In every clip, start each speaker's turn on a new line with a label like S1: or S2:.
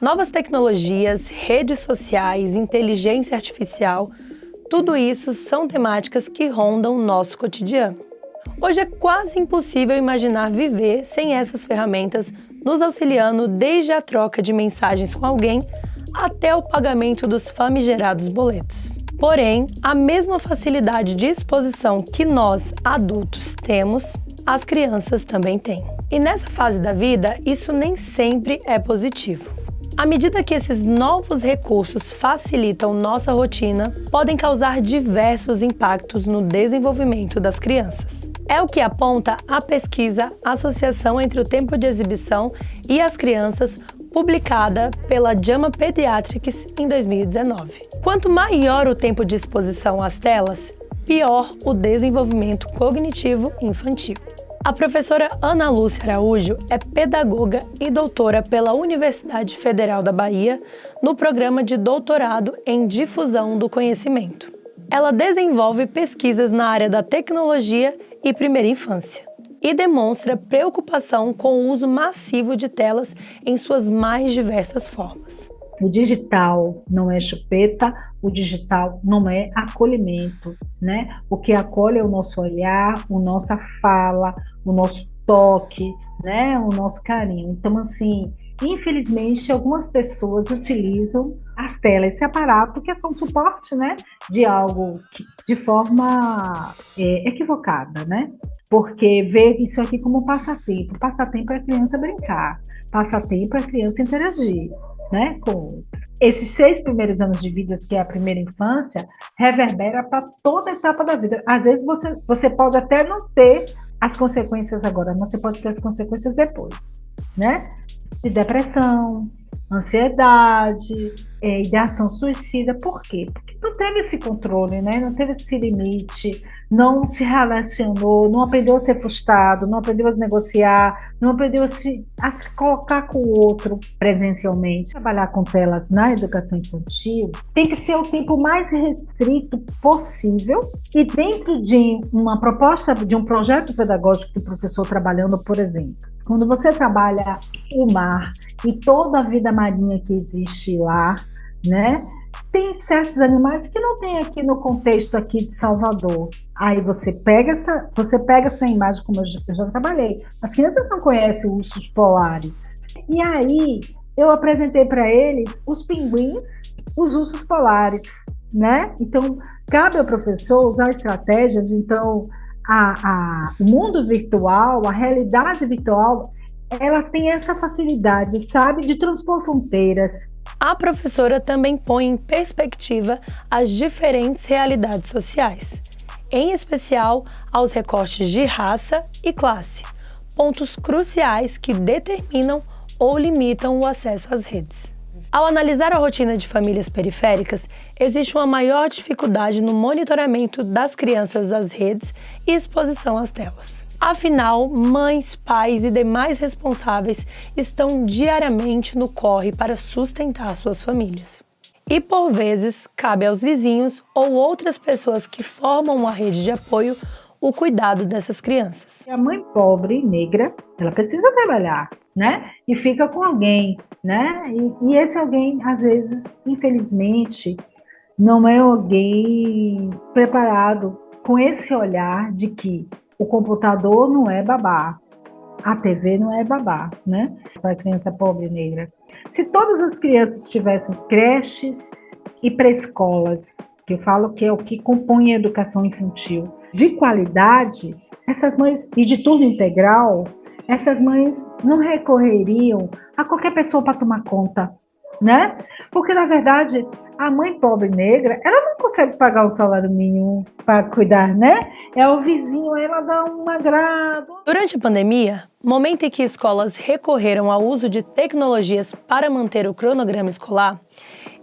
S1: Novas tecnologias, redes sociais, inteligência artificial, tudo isso são temáticas que rondam nosso cotidiano. Hoje é quase impossível imaginar viver sem essas ferramentas nos auxiliando desde a troca de mensagens com alguém até o pagamento dos famigerados boletos. Porém, a mesma facilidade de exposição que nós, adultos, temos, as crianças também têm. E nessa fase da vida, isso nem sempre é positivo. À medida que esses novos recursos facilitam nossa rotina, podem causar diversos impactos no desenvolvimento das crianças. É o que aponta a pesquisa Associação entre o Tempo de Exibição e as Crianças, publicada pela JAMA Pediatrics em 2019. Quanto maior o tempo de exposição às telas, pior o desenvolvimento cognitivo infantil. A professora Ana Lúcia Araújo é pedagoga e doutora pela Universidade Federal da Bahia no programa de doutorado em difusão do conhecimento. Ela desenvolve pesquisas na área da tecnologia e primeira infância e demonstra preocupação com o uso massivo de telas em suas mais diversas formas.
S2: O digital não é chupeta, o digital não é acolhimento, né? O que acolhe é o nosso olhar, a nossa fala, o nosso toque, né? O nosso carinho. Então, assim, infelizmente, algumas pessoas utilizam as telas, esse aparato, que é só um suporte, né? De algo de forma equivocada, né? Porque vê isso aqui como passatempo. Passatempo é a criança brincar, passatempo é a criança interagir, né, com esses 6 primeiros anos de vida, que é a primeira infância, reverbera para toda a etapa da vida. Às vezes você pode até não ter as consequências agora, mas você pode ter as consequências depois, né? De depressão, ansiedade, ideação suicida. Por quê? Porque não teve esse controle, né? Não teve esse limite, não se relacionou, não aprendeu a ser frustrado, não aprendeu a negociar, não aprendeu a se colocar com o outro presencialmente. Trabalhar com telas na educação infantil tem que ser o tempo mais restrito possível e dentro de uma proposta, de um projeto pedagógico do professor trabalhando, por exemplo. Quando você trabalha o mar e toda a vida marinha que existe lá, né? Tem certos animais que não tem aqui no contexto aqui de Salvador. Aí você pega essa imagem, como eu já trabalhei. As crianças não conhecem ursos polares. E aí eu apresentei para eles os pinguins, os ursos polares, né? Então cabe ao professor usar estratégias. Então o mundo virtual, a realidade virtual, ela tem essa facilidade, sabe, de transpor fronteiras.
S1: A professora também põe em perspectiva as diferentes realidades sociais, em especial aos recortes de raça e classe, pontos cruciais que determinam ou limitam o acesso às redes. Ao analisar a rotina de famílias periféricas, existe uma maior dificuldade no monitoramento das crianças às redes e exposição às telas. Afinal, mães, pais e demais responsáveis estão diariamente no corre para sustentar suas famílias. E, por vezes, cabe aos vizinhos ou outras pessoas que formam uma rede de apoio o cuidado dessas crianças.
S2: A mãe pobre, negra, ela precisa trabalhar, né? E fica com alguém, né? E esse alguém, às vezes, infelizmente, não é alguém preparado com esse olhar de que o computador não é babá, a TV não é babá, né? Para a criança pobre negra. Se todas as crianças tivessem creches e pré-escolas, que eu falo que é o que compõe a educação infantil, de qualidade, essas mães, e de turno integral, essas mães não recorreriam a qualquer pessoa para tomar conta, né? Porque, na verdade, a mãe pobre negra, ela não consegue pagar um salário mínimo para cuidar, né? É o vizinho, ela dá um agrado.
S1: Durante a pandemia, momento em que escolas recorreram ao uso de tecnologias para manter o cronograma escolar,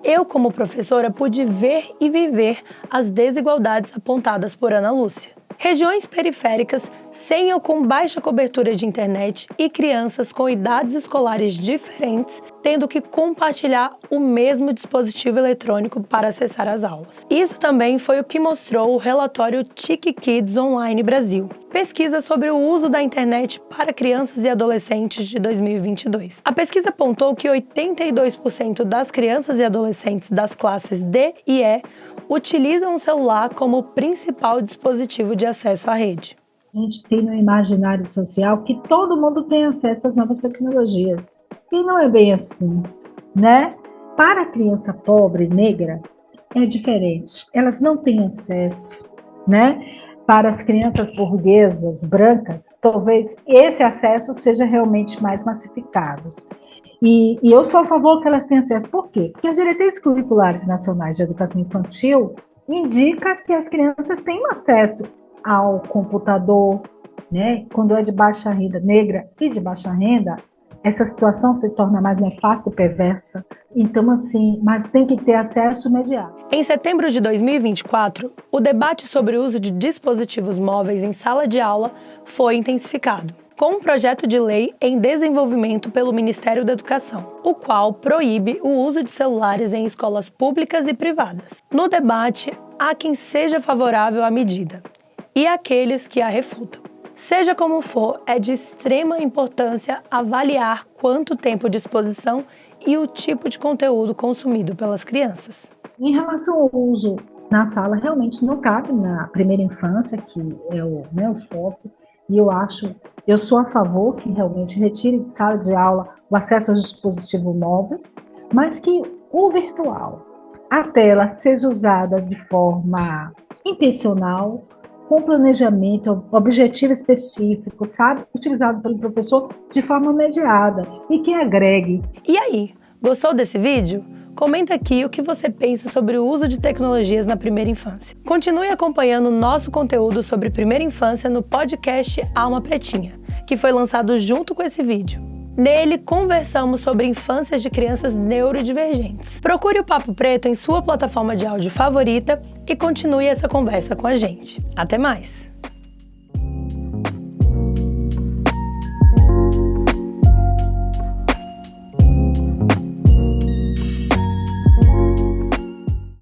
S1: eu, como professora, pude ver e viver as desigualdades apontadas por Ana Lúcia. Regiões periféricas sem ou com baixa cobertura de internet e crianças com idades escolares diferentes tendo que compartilhar o mesmo dispositivo eletrônico para acessar as aulas. Isso também foi o que mostrou o relatório TIC Kids Online Brasil, pesquisa sobre o uso da internet para crianças e adolescentes de 2022. A pesquisa apontou que 82% das crianças e adolescentes das classes D e E utilizam o celular como principal dispositivo de acesso à rede.
S2: A gente tem no imaginário social que todo mundo tem acesso às novas tecnologias. E não é bem assim, né? Para a criança pobre, negra, é diferente. Elas não têm acesso, né? Para as crianças burguesas, brancas, talvez esse acesso seja realmente mais massificado. E eu sou a favor que elas tenham acesso. Por quê? Porque as diretrizes curriculares nacionais de educação infantil indicam que as crianças têm acesso ao computador, né? Quando é de baixa renda, negra e de baixa renda, essa situação se torna mais nefasta e perversa. Então, assim, mas tem que ter acesso imediato.
S1: Em setembro de 2024, o debate sobre o uso de dispositivos móveis em sala de aula foi intensificado, com um projeto de lei em desenvolvimento pelo Ministério da Educação, o qual proíbe o uso de celulares em escolas públicas e privadas. No debate, há quem seja favorável à medida e aqueles que a refutam. Seja como for, é de extrema importância avaliar quanto tempo de exposição e o tipo de conteúdo consumido pelas crianças.
S2: Em relação ao uso na sala, realmente não cabe na primeira infância, que é o foco, e eu sou a favor que realmente retire de sala de aula o acesso aos dispositivos móveis, mas que o virtual, a tela seja usada de forma intencional, com planejamento, objetivo específico, sabe? Utilizado pelo professor de forma mediada e que agregue.
S1: E aí, gostou desse vídeo? Comenta aqui o que você pensa sobre o uso de tecnologias na primeira infância. Continue acompanhando nosso conteúdo sobre primeira infância no podcast Alma Pretinha, que foi lançado junto com esse vídeo. Nele, conversamos sobre infâncias de crianças neurodivergentes. Procure o Papo Preto em sua plataforma de áudio favorita e continue essa conversa com a gente. Até mais!